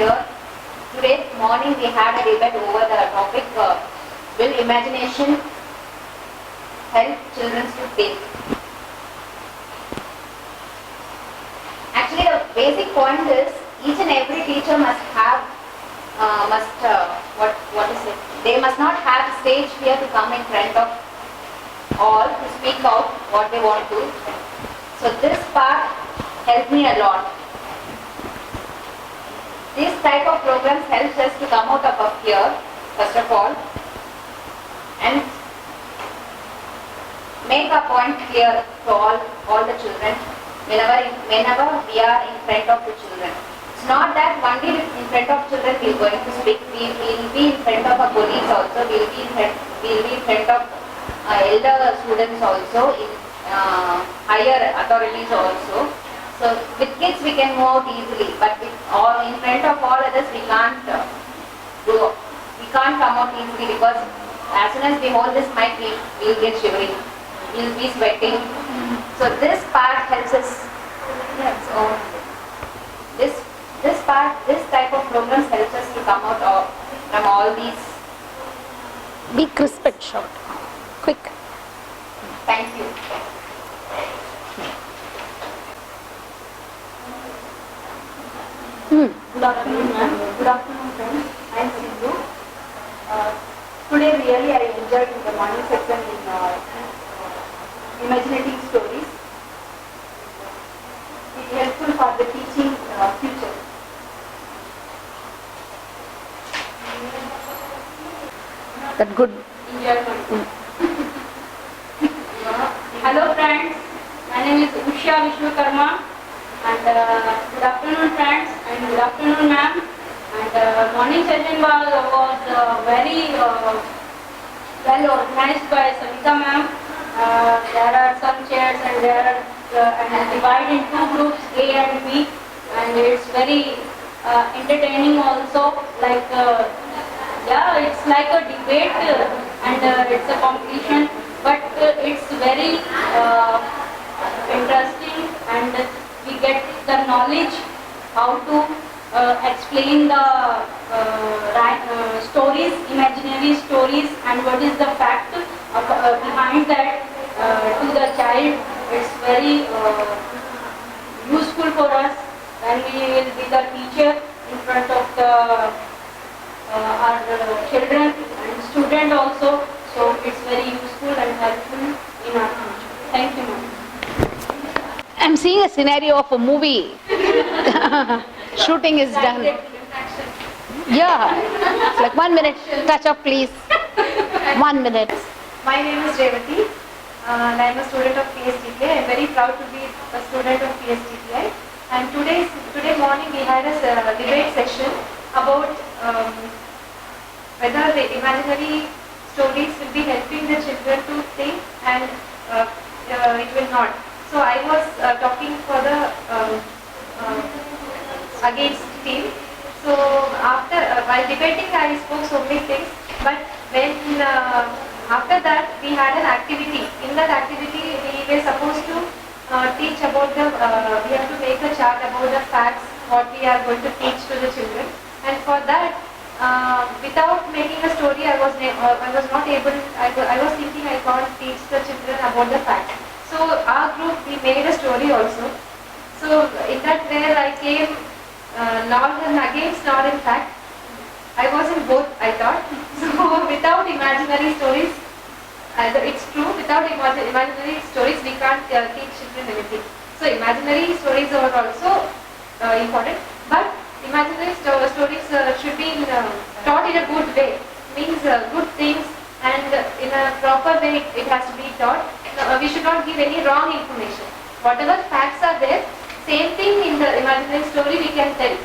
here. Today morning we had a debate over the topic will imagination help children to think? Actually, the basic point is each and every teacher must have what is it? They must not have stage fear to come in front of all to speak out what they want to. So this part helped me a lot. This type of programs helps us to come out of our fear, first of all, and make a point clear to all the children whenever we are in front of the children. It's not that only in front of children we are going to speak. We will be in front of our colleagues also. We will be in front of elder students also, in higher authorities also. So with kids we can move out easily, but with all in front of all others we can't come out easily, because as soon as we hold this mic we will get shivering, we will be sweating. So this part helps us. So this type of programs helps us to come out from all these. Be crisp and short. Quick. Thank you. Good afternoon, ma'am. Good afternoon, friends. I am Sindhu. Today, really, I enjoyed the morning section in imaginating stories. It is helpful for the teaching future. That good. Enjoyment. Hello, friends. My name is Usha Vishwakarma. And good afternoon, friends, and good afternoon, ma'am. And morning session was very well organized by Savita ma'am. There are some chairs and there are and divided in two groups, A and B, and it's very entertaining also. Like yeah, it's like a debate and it's a competition, but it's very interesting, and we get the knowledge how to explain the stories, imaginary stories, and what is the fact behind that to the child. It's very useful for us when we will be the teacher in front of our children and student also. So it's very useful and helpful in our future. Thank you, ma'am. I'm seeing a scenario of a movie. Shooting is done. Yeah. It's like 1 minute. Touch up, please. 1 minute. My name is Revati and I am a student of PSTTI. I am very proud to be a student of PSTTI. And today morning we had a debate session about whether the imaginary stories will be helping the children to think and it will not. So I was talking for the against team. So after while debating I spoke so many things, but when after that we had an activity. In that activity we were supposed to teach about the we have to make a chart about the facts what we are going to teach to the children, and for that without making a story I was not able. I was thinking I can't teach the children about the facts. So our group, we made a story also. So in that way I came not in against, not in fact. I was in both, I thought. So without imaginary stories, it's true, without imaginary stories we can't teach children anything. So imaginary stories are also important, but imaginary stories should be taught in a good way. Means good things, and in a proper way it has to be taught. We should not give any wrong information. Whatever facts are there, same thing in the imaginary story we can tell.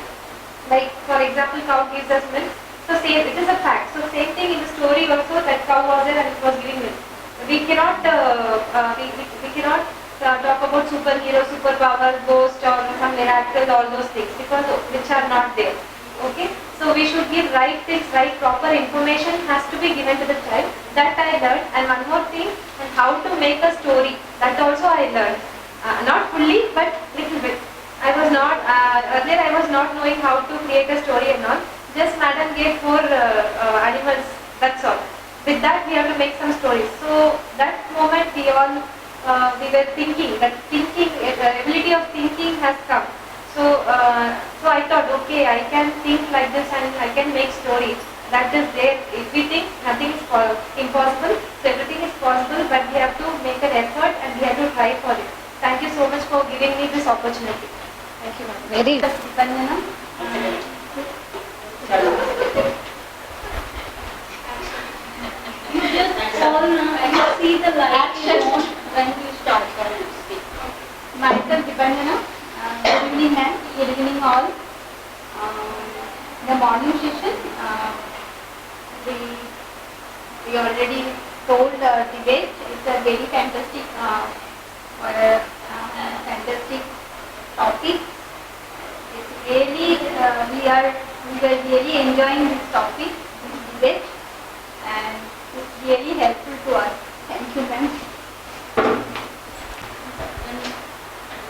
Like for example, cow gives us milk. So same, it is a fact. So same thing in the story also, that cow was there and it was giving milk. We cannot we cannot talk about superhero, superpower, ghost or some miracle, all those things, because which are not there. Okay, so we should give right things, right proper information has to be given to the child. That I learned. And one more thing, and how to make a story, that also I learned. Not fully, but little bit. I was not earlier I was not knowing how to create a story and all. Just madam gave 4 animals, that's all. With that we have to make some stories. So that moment we all we were thinking that ability of thinking has come. So so I thought, okay, I can think like this and I can make stories. That is there. If we think nothing is impossible, so everything is possible, but we have to make an effort and we have to try for it. Thank you so much for giving me this opportunity. Thank you, ma'am. Very Dipandana. You just all you see the light when you start to speak. Myself Dipandana. Good evening, ma'am. Good evening, all. The morning session, we already told debate. It's a very fantastic fantastic topic. It's really we were really enjoying this topic, this debate, and it's really helpful to us. Thank you, ma'am.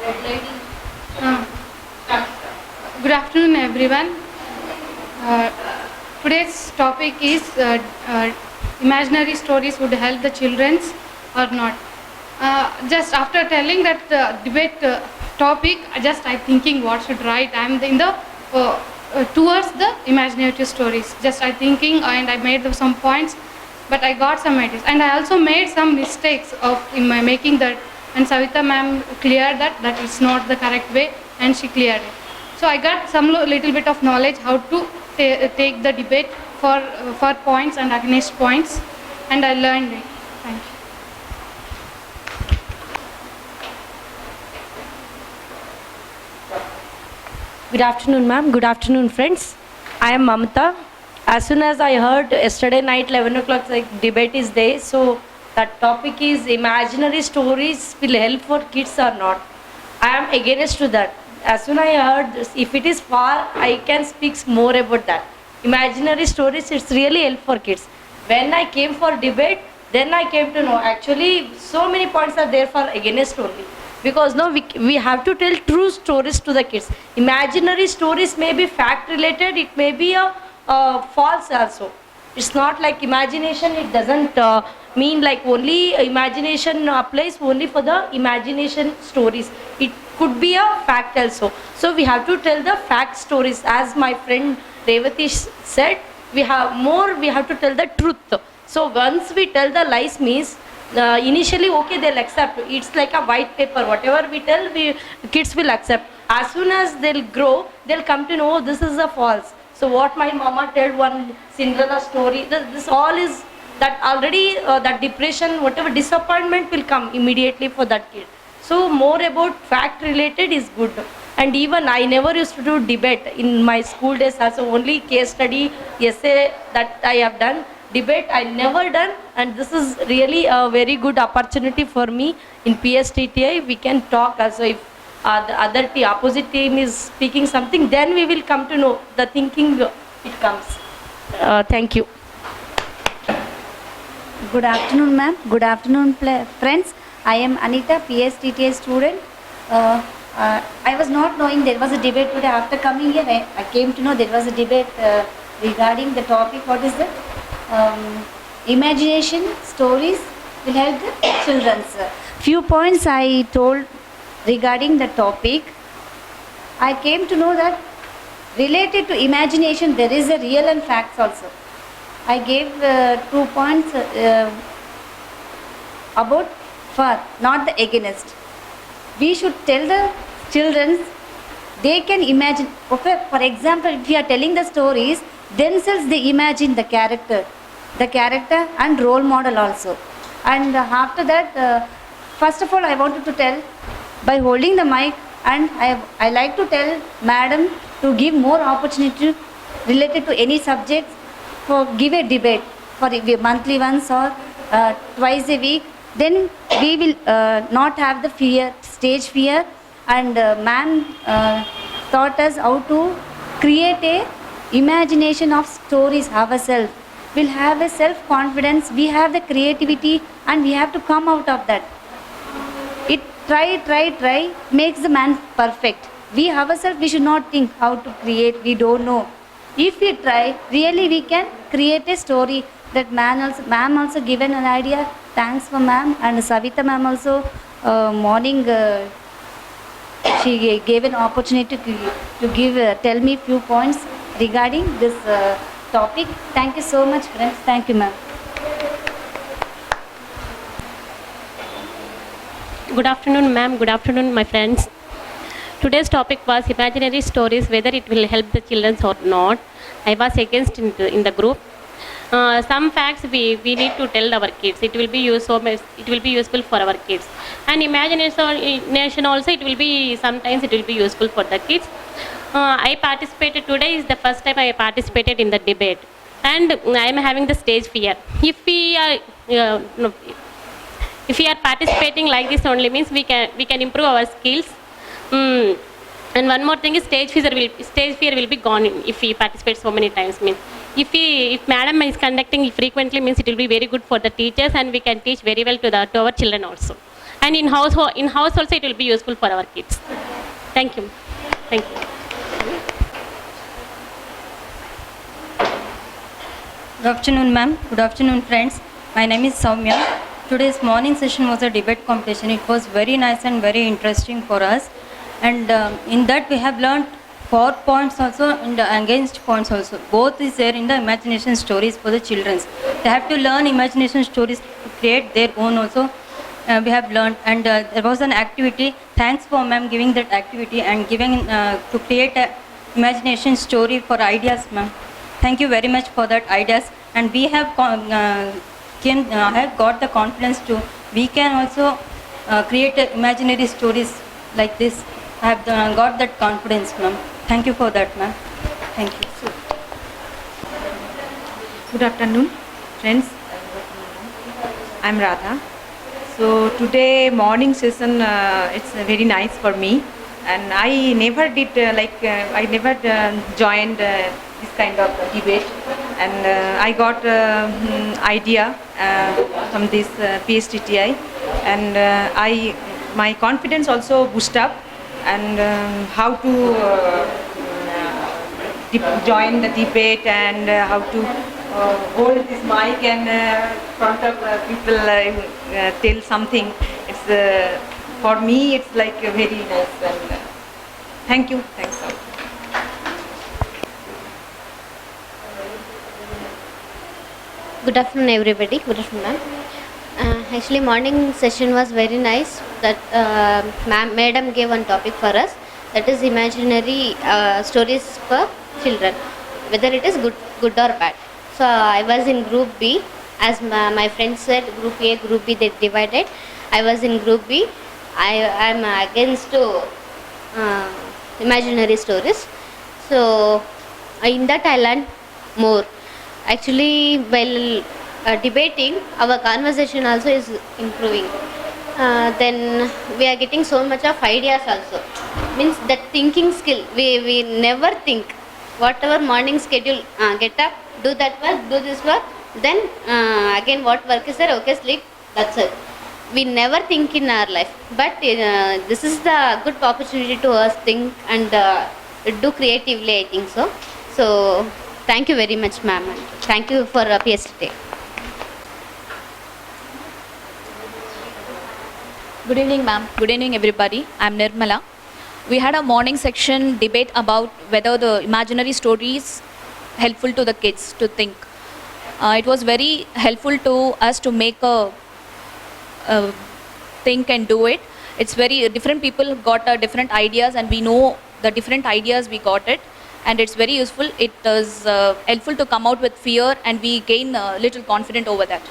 Red lady. Good afternoon, everyone. Today's topic is imaginary stories would help the children or not. Just after telling that debate topic, I thinking what should write. I am in the towards the imaginative stories. Just I thinking and I made some points, but I got some ideas and I also made some mistakes in my making that. And Savita ma'am cleared that it's not the correct way, and she cleared it. So I got some little bit of knowledge how to take the debate for points and against points, and I learned it. Thank you. Good afternoon, ma'am. Good afternoon, friends. I am Mamata. As soon as I heard yesterday night 11 o'clock debate is there, so that topic is imaginary stories will help for kids or not. I am against to that. As soon as I heard this, if it is far, I can speak more about that. Imaginary stories, it's really help for kids. When I came for debate, then I came to know actually so many points are there for against only. Because no, we have to tell true stories to the kids. Imaginary stories may be fact related, it may be a false also. It's not like imagination, it doesn't mean like only imagination applies only for the imagination stories. It could be a fact also. So we have to tell the fact stories. As my friend Revati said, we have to tell the truth. So once we tell the lies means, initially okay they'll accept. It's like a white paper. Whatever we tell, kids will accept. As soon as they'll grow, they'll come to know this is a false. So what my mama told one Cinderella story, this all is that already that depression, whatever disappointment will come immediately for that kid. So more about fact related is good. And even I never used to do debate in my school days, also only case study, essay that I have done. Debate I never done, and this is really a very good opportunity for me in PSTTI. We can talk also if the opposite team is speaking something, then we will come to know the thinking it comes. Thank you. Good afternoon, ma'am. Good afternoon, friends. I am Anita, PSTTA student. I was not knowing there was a debate today. After coming here, I came to know there was a debate regarding the topic. What is that? Imagination stories will help the children. Few points I told regarding the topic. I came to know that related to imagination, there is a real and facts also. I gave 2 points about for, not the against. We should tell the children, they can imagine. Okay, for example, if we are telling the stories, themselves they imagine the character and role model also. And after that, first of all, I wanted to tell, by holding the mic, and I like to tell madam to give more opportunity related to any subjects, for give a debate for monthly once or twice a week. Then we will not have the fear, stage fear, and ma'am taught us how to create a imagination of stories ourselves. We'll have a self-confidence, we have the creativity, and we have to come out of that. It try makes the man perfect. We ourselves, we should not think how to create, we don't know. If we try, really we can create a story. That ma'am also given an idea. Thanks for ma'am. And Savita ma'am also morning she gave an opportunity to give tell me few points regarding this topic. Thank you so much, friends. Thank you, ma'am. Good afternoon, ma'am. Good afternoon, my friends. Today's topic was imaginary stories, whether it will help the children or not. I was against in the group. Some facts we need to tell our kids. It will be useful for our kids. And imagination also, sometimes it will be useful for the kids. I participated today is the first time I participated in the debate, and I am having the stage fear. If we are participating like this only, means we can improve our skills. And one more thing is stage fear will be gone if we participate so many times. Means if madam is conducting frequently, means it will be very good for the teachers, and we can teach very well to our children also. And in house also it will be useful for our kids. Thank you. Thank you. Good afternoon, ma'am. Good afternoon, friends. My name is Soumya. Today's morning session was a debate competition. It was very nice and very interesting for us. And in that we have learned for points also and against points also. Both is there in the imagination stories for the children. They have to learn imagination stories to create their own also. We have learned, and there was an activity. Thanks for ma'am giving that activity and giving to create a imagination story for ideas, ma'am. Thank you very much for that ideas. And we have have got the confidence to, we can also create imaginary stories like this. I have got that confidence, ma'am. Thank you for that, ma'am. Thank you. Good afternoon, friends. I'm Radha. So today morning session, it's very nice for me, and I never did I never joined this kind of debate, and I got idea from this PSTTI, and my confidence also boost up, and how to join the debate, and how to hold this mic and front of people tell something. It's for me it's like very nice, and thank you. Thanks a lot. Good afternoon, everybody. Good afternoon, ma'am. Actually, morning session was very nice. That madam gave one topic for us. That is imaginary stories for children, whether it is good or bad. So I was in group B. As my friend said, group A, group B, they divided. I was in group B. I am against to imaginary stories. So in that I learned more. Actually, while debating, our conversation also is improving. Then we are getting so much of ideas also. Means that thinking skill, we never think. Whatever morning schedule, get up, do that work, do this work, then again what work is there, okay, sleep, that's it. We never think in our life, but this is the good opportunity to us think and do creatively, I think so. So thank you very much, ma'am. Thank you for PSTTI. Good evening, ma'am. Good evening, everybody. I'm Nirmala. We had a morning section debate about whether the imaginary stories helpful to the kids to think. It was very helpful to us to make a think and do it. It's very different people got different ideas, and we know the different ideas we got it, and it's very useful. It is helpful to come out with fear, and we gain a little confidence over that.